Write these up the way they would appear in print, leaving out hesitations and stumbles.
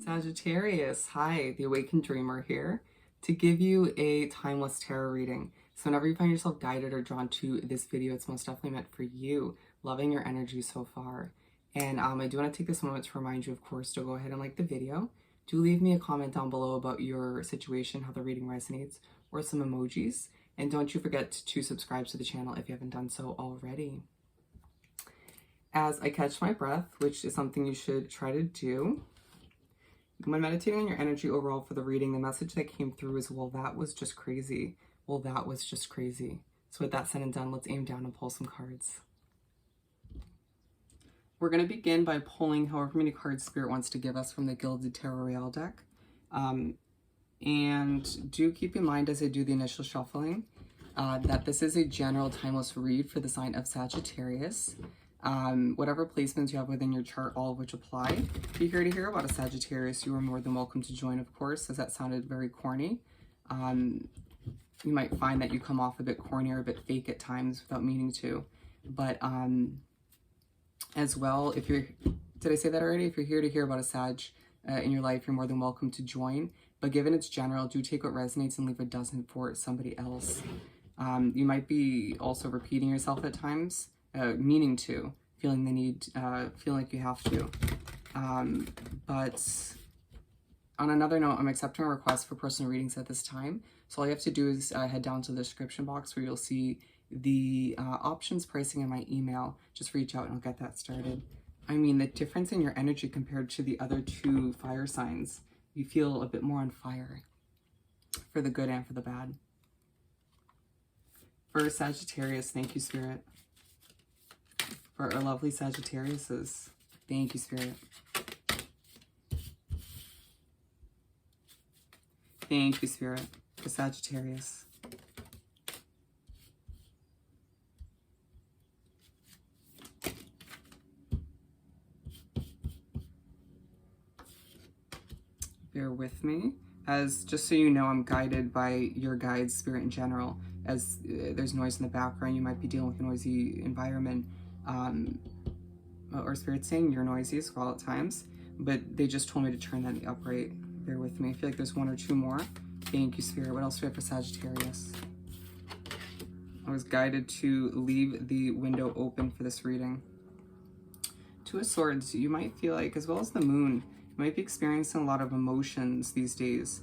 Sagittarius, hi, the Awakened Dreamer here to give you a timeless tarot reading. So whenever you find yourself guided or drawn to this video, it's most definitely meant for you. Loving your energy so far. And I do want to take this moment to remind you, of course, to go ahead and like the video. Do leave me a comment down below about your situation, how the reading resonates, or some emojis. And don't you forget to subscribe to the channel if you haven't done so already. As I catch my breath, which is something you should try to do, when meditating on your energy overall for the reading, the message that came through is, well, that was just crazy. Well, that was just crazy. So with that said and done, let's aim down and pull some cards. We're going to begin by pulling however many cards Spirit wants to give us from the Gilded Tarot Royale deck. And do keep in mind as I do the initial shuffling that this is a general timeless read for the sign of Sagittarius. Whatever placements you have within your chart, all of which apply. If you're here to hear about a Sagittarius, you are more than welcome to join, of course, as that sounded very corny. You might find that you come off a bit corny or a bit fake at times without meaning to. But as well, if you're, did I say that already? If you're here to hear about a Sag in your life, you're more than welcome to join. But given it's general, do take what resonates and leave what doesn't for somebody else. You might be also repeating yourself at times. Meaning to, feeling the need, feeling like you have to. But on another note, I'm accepting a request for personal readings at this time. So all you have to do is head down to the description box where you'll see the options, pricing, and my email. Just reach out and I'll get that started. I mean, the difference in your energy compared to the other two fire signs, you feel a bit more on fire for the good and for the bad. For Sagittarius, thank you, Spirit. For our lovely Sagittariuses, thank you, Spirit. Thank you, Spirit, for Sagittarius. Bear with me, as just so you know, I'm guided by your guides, Spirit in general. As there's noise in the background, you might be dealing with a noisy environment. Or Spirit saying you're noisy as well at times, but they just told me to turn that upright. Bear with me. I feel like there's one or two more. Thank you, Spirit. What else do we have for Sagittarius? I was guided to leave the window open for this reading. Two of Swords, you might feel like, as well as the Moon, you might be experiencing a lot of emotions these days.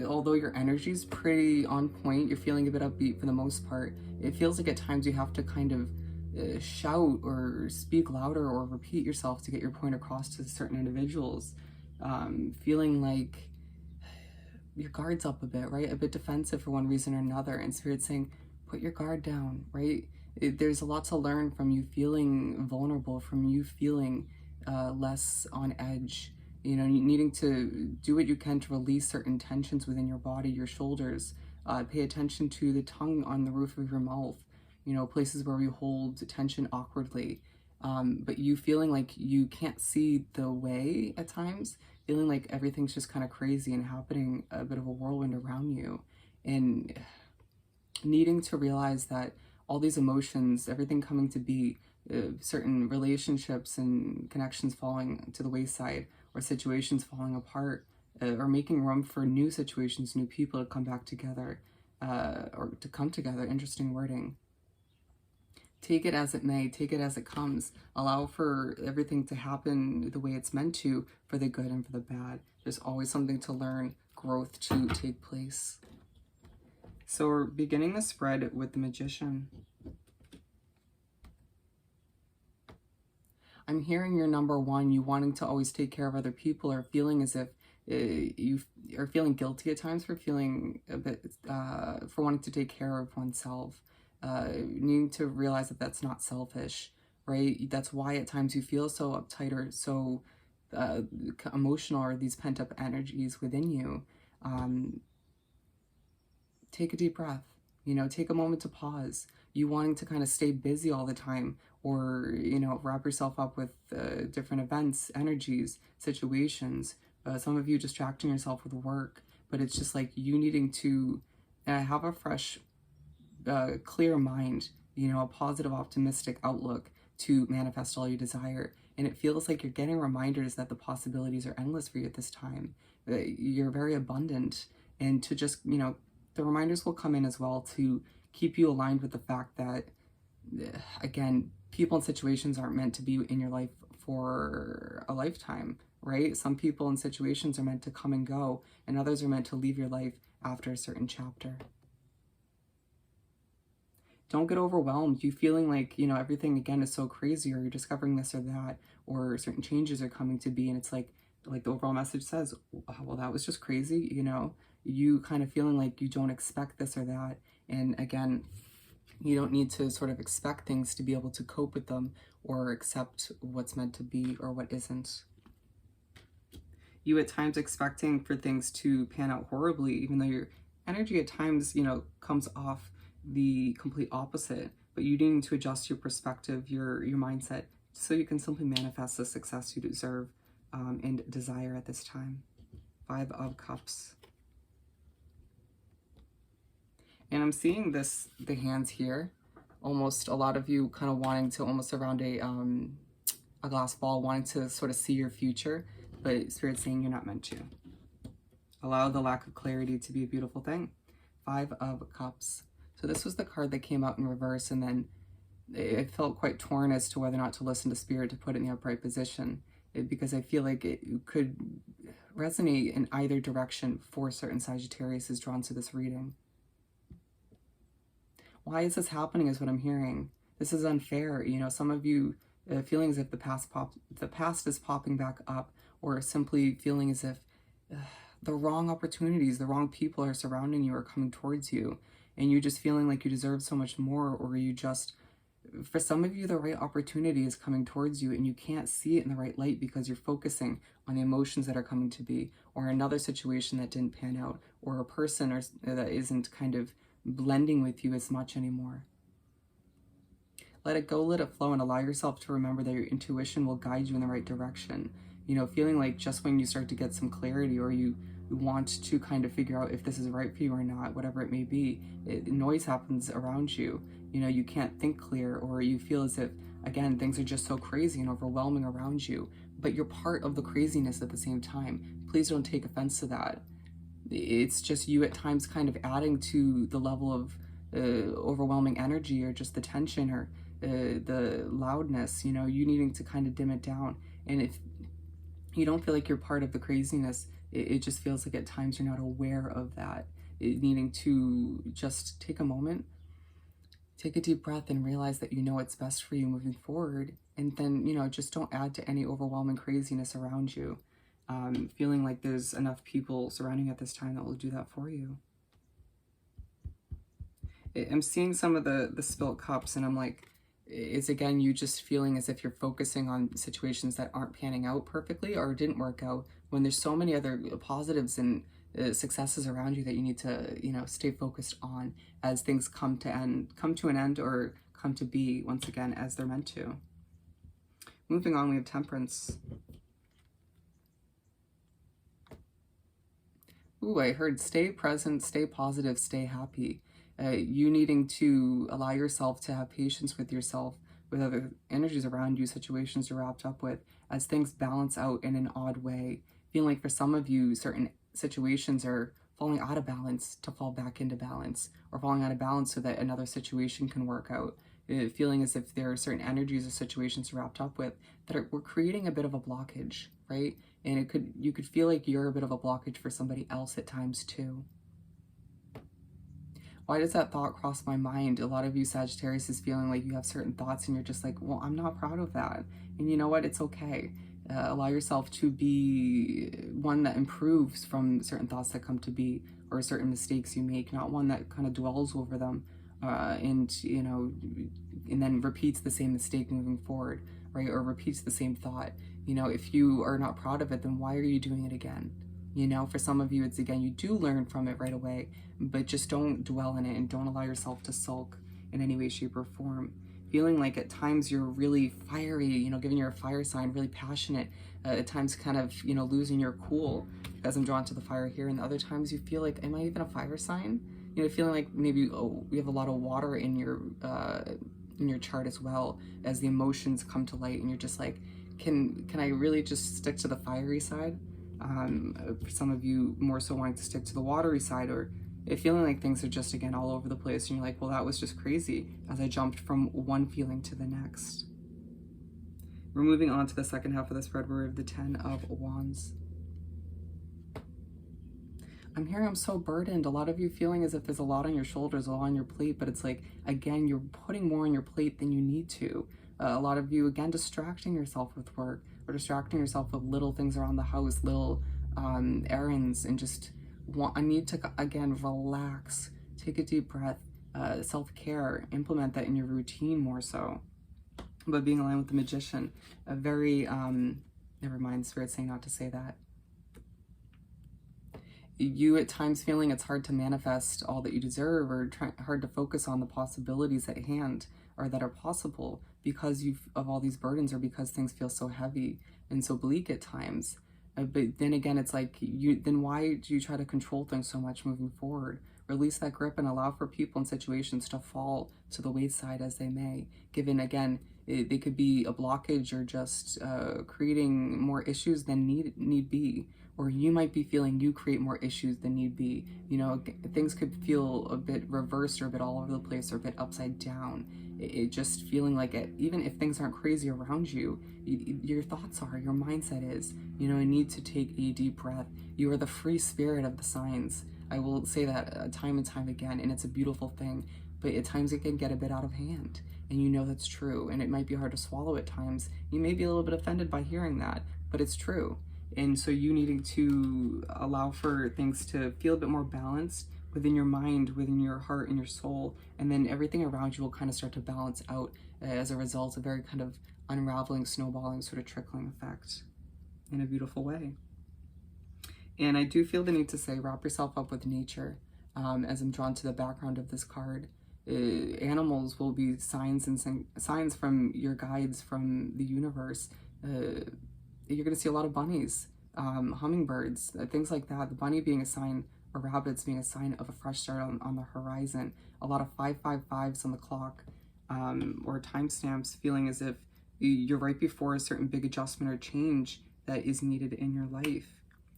Although your energy is pretty on point, you're feeling a bit upbeat for the most part. It feels like at times you have to kind of shout or speak louder or repeat yourself to get your point across to certain individuals. Feeling like your guard's up a bit, right? A bit defensive for one reason or another. And Spirit's saying, put your guard down, right? There's a lot to learn from you feeling vulnerable, from you feeling less on edge. You know, needing to do what you can to release certain tensions within your body, your shoulders. Pay attention to the tongue on the roof of your mouth. You know, places where we hold tension awkwardly, but you feeling like you can't see the way at times, feeling like everything's just kind of crazy and happening a bit of a whirlwind around you, and needing to realize that all these emotions, everything coming to be, certain relationships and connections falling to the wayside, or situations falling apart, or making room for new situations, new people to come back together, or to come together. Interesting wording. Take it as it may, take it as it comes. Allow for everything to happen the way it's meant to, for the good and for the bad. There's always something to learn, growth to take place. So we're beginning the spread with the Magician. I'm hearing your number one, you wanting to always take care of other people, or feeling as if you are feeling guilty at times for feeling a bit, for wanting to take care of oneself. Needing to realize that that's not selfish, right? That's why at times you feel so uptight or so emotional, or these pent-up energies within you. Take a deep breath, you know, take a moment to pause. You wanting to kind of stay busy all the time, or, you know, wrap yourself up with different events, energies, situations. Some of you distracting yourself with work, but it's just like you needing to have a fresh, clear mind you know, a positive, optimistic outlook to manifest all you desire. And it feels like you're getting reminders that the possibilities are endless for you at this time. You're very abundant, and to just, you know, the reminders will come in as well to keep you aligned with the fact that, again, people and situations aren't meant to be in your life for a lifetime, right? Some people and situations are meant to come and go, and others are meant to leave your life after a certain chapter. Don't get overwhelmed. You feeling like, you know, everything again is so crazy, or you're discovering this or that, or certain changes are coming to be, and it's like the overall message says, oh, well, that was just crazy, you know, you kind of feeling like you don't expect this or that. And again, you don't need to sort of expect things to be able to cope with them or accept what's meant to be or what isn't. You at times expecting for things to pan out horribly, even though your energy at times, you know, comes off the complete opposite, but you need to adjust your perspective, your mindset, so you can simply manifest the success you deserve and desire at this time. 5 of Cups. And I'm seeing this, the hands here, almost a lot of you kind of wanting to, almost around a glass ball, wanting to sort of see your future, but Spirit's saying you're not meant to. Allow the lack of clarity to be a beautiful thing. 5 of Cups. So this was the card that came out in reverse, and then it felt quite torn as to whether or not to listen to Spirit to put it in the upright position, because I feel like it could resonate in either direction for certain Sagittarius is drawn to this reading. Why is this happening is what I'm hearing. This is unfair. You know, some of you feeling as if the past is popping back up, or simply feeling as if the wrong opportunities, the wrong people are surrounding you or coming towards you, and you just feeling like you deserve so much more, or you just, for some of you, the right opportunity is coming towards you and you can't see it in the right light because you're focusing on the emotions that are coming to be, or another situation that didn't pan out, or a person that isn't kind of blending with you as much anymore. Let it go, let it flow, and allow yourself to remember that your intuition will guide you in the right direction. You know, feeling like just when you start to get some clarity, or you want to kind of figure out if this is right for you or not, whatever it may be, noise happens around you. You know, you can't think clear, or you feel as if, again, things are just so crazy and overwhelming around you, but you're part of the craziness at the same time. Please don't take offense to that. It's just you at times kind of adding to the level of overwhelming energy, or just the tension, or the loudness, you know, you needing to kind of dim it down. And if you don't feel like you're part of the craziness, it just feels like at times you're not aware of that. Needing to just take a moment, take a deep breath, and realize that you know what's best for you moving forward. And then, you know, just don't add to any overwhelming craziness around you. Feeling like there's enough people surrounding you at this time that will do that for you. I'm seeing some of the spilt cups, and I'm like, it's again you just feeling as if you're focusing on situations that aren't panning out perfectly or didn't work out, when there's so many other positives and successes around you that you need to, you know, stay focused on as things come to an end, or come to be once again as they're meant to. Moving on, we have Temperance. Ooh, I heard stay present, stay positive, stay happy. You needing to allow yourself to have patience with yourself, with other energies around you, situations you're wrapped up with, as things balance out in an odd way. Feeling like for some of you, certain situations are falling out of balance to fall back into balance, or falling out of balance so that another situation can work out. Feeling as if there are certain energies or situations you're wrapped up with that were creating a bit of a blockage, right? And you could feel like you're a bit of a blockage for somebody else at times too. Why does that thought cross my mind? A lot of you Sagittarius is feeling like you have certain thoughts and you're just like, well, I'm not proud of that. And you know what? It's okay. Allow yourself to be one that improves from certain thoughts that come to be, or certain mistakes you make, not one that kind of dwells over them and, you know, and then repeats the same mistake moving forward, right? Or repeats the same thought. You know, if you are not proud of it, then why are you doing it again? You know, for some of you, it's again, you do learn from it right away, but just don't dwell in it and don't allow yourself to sulk in any way, shape, or form. Feeling like at times you're really fiery, you know, giving your fire sign, really passionate, at times kind of, you know, losing your cool, as I'm drawn to the fire here. And other times you feel like, am I even a fire sign? you know, feeling like maybe you have a lot of water in your chart as well, as the emotions come to light, and you're just like, can I really just stick to the fiery side? For some of you, more so wanting to stick to the watery side, or feeling like things are just, again, all over the place, and you're like, well, that was just crazy as I jumped from one feeling to the next. We're moving on to the second half of the spread. We have the 10 of Wands. I'm hearing I'm so burdened. A lot of you feeling as if there's a lot on your shoulders, a lot on your plate, but it's like, again, you're putting more on your plate than you need to. A lot of you, again, distracting yourself with work, or distracting yourself with little things around the house, little errands, and just I need to, again, relax, take a deep breath, self-care, implement that in your routine more so. But being aligned with the Magician, a very, never mind, Spirit's saying not to say that. You at times feeling it's hard to manifest all that you deserve, or hard to focus on the possibilities at hand or that are possible because of all these burdens, or because things feel so heavy and so bleak at times. But then again, it's like, then why do you try to control things so much moving forward? Release that grip and allow for people and situations to fall to the wayside as they may, given, again, they could be a blockage, or just creating more issues than need be. Or you might be feeling you create more issues than need be. You know, things could feel a bit reversed, or a bit all over the place, or a bit upside down. It just feeling like it, even if things aren't crazy around you, your thoughts are, your mindset is, you know, I need to take a deep breath. You are the free spirit of the signs. I will say that time and time again, and it's a beautiful thing, but at times it can get a bit out of hand, and you know that's true, and it might be hard to swallow at times. You may be a little bit offended by hearing that, but it's true. And so you needing to allow for things to feel a bit more balanced within your mind, within your heart and your soul, and then everything around you will kind of start to balance out as a result, a very kind of unraveling, snowballing, sort of trickling effect in a beautiful way. And I do feel the need to say, wrap yourself up with nature. As I'm drawn to the background of this card, animals will be signs from your guides from the universe. You're going to see a lot of bunnies, hummingbirds, things like that. The bunny being a sign, or rabbits being a sign of a fresh start on the horizon. A lot of 555s on the clock, or timestamps, feeling as if you're right before a certain big adjustment or change that is needed in your life.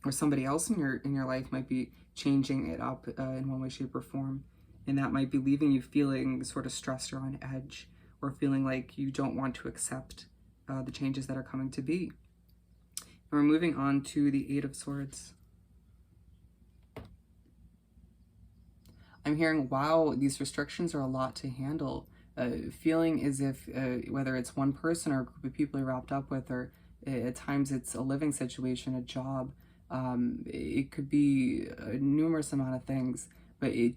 Or somebody else in your life might be changing it up in one way, shape, or form. And that might be leaving you feeling sort of stressed or on edge, or feeling like you don't want to accept the changes that are coming to be. And we're moving on to the 8 of Swords. I'm hearing, wow, these restrictions are a lot to handle. Feeling as if, whether it's one person or a group of people you're wrapped up with, or at times it's a living situation, a job, it could be a numerous amount of things, but it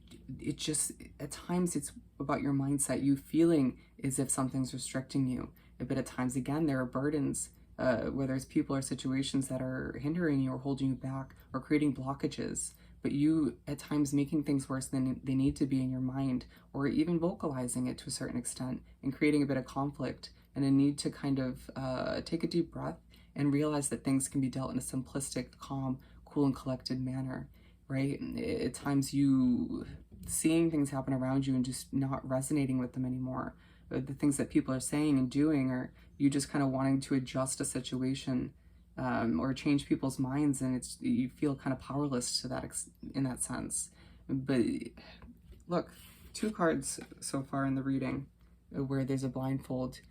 just, at times it's about your mindset, you feeling as if something's restricting you. But at times, again, there are burdens, whether it's people or situations that are hindering you or holding you back or creating blockages, but you at times making things worse than they need to be in your mind, or even vocalizing it to a certain extent and creating a bit of conflict and a need to kind of take a deep breath and realize that things can be dealt in a simplistic, calm, cool, and collected manner, right? At times you seeing things happen around you and just not resonating with them anymore, the things that people are saying and doing, or you just kind of wanting to adjust a situation or change people's minds, and you feel kind of powerless to that in that sense. But look, 2 cards so far in the reading where there's a blindfold.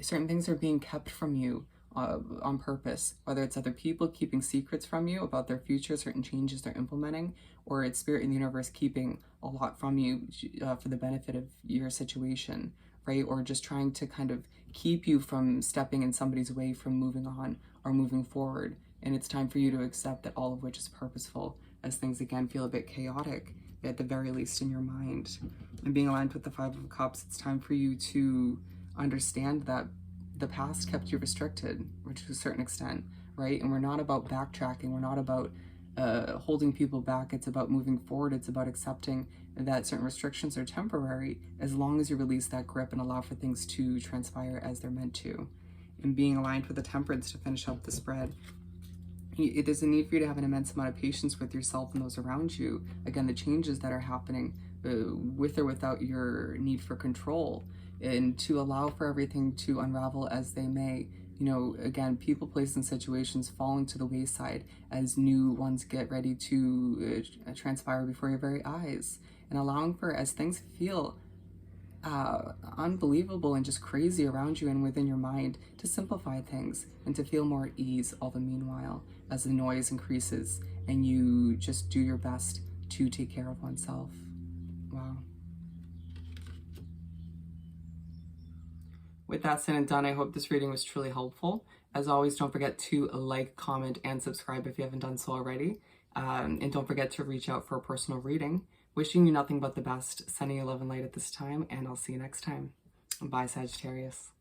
Certain things are being kept from you on purpose, whether it's other people keeping secrets from you about their future, certain changes they're implementing, or it's Spirit in the universe keeping a lot from you for the benefit of your situation, right? Or just trying to kind of keep you from stepping in somebody's way from moving on or moving forward. And it's time for you to accept that all of which is purposeful, as things again feel a bit chaotic, at the very least in your mind. And being aligned with the 5 of Cups, it's time for you to understand that the past kept you restricted, which to a certain extent, right? And we're not about backtracking. We're not about holding people back. It's about moving forward. It's about accepting that certain restrictions are temporary, as long as you release that grip and allow for things to transpire as they're meant to. And being aligned with the Temperance to finish up the spread. There's a need for you to have an immense amount of patience with yourself and those around you. Again, the changes that are happening with or without your need for control, and to allow for everything to unravel as they may. You know, again, people, places, and situations falling to the wayside as new ones get ready to transpire before your very eyes. And allowing for, as things feel unbelievable and just crazy around you and within your mind, to simplify things and to feel more at ease all the meanwhile as the noise increases and you just do your best to take care of oneself. Wow. With that said and done, I hope this reading was truly helpful. As always, don't forget to like, comment, and subscribe if you haven't done so already. And don't forget to reach out for a personal reading. Wishing you nothing but the best, sending you love and light at this time, and I'll see you next time. Bye, Sagittarius.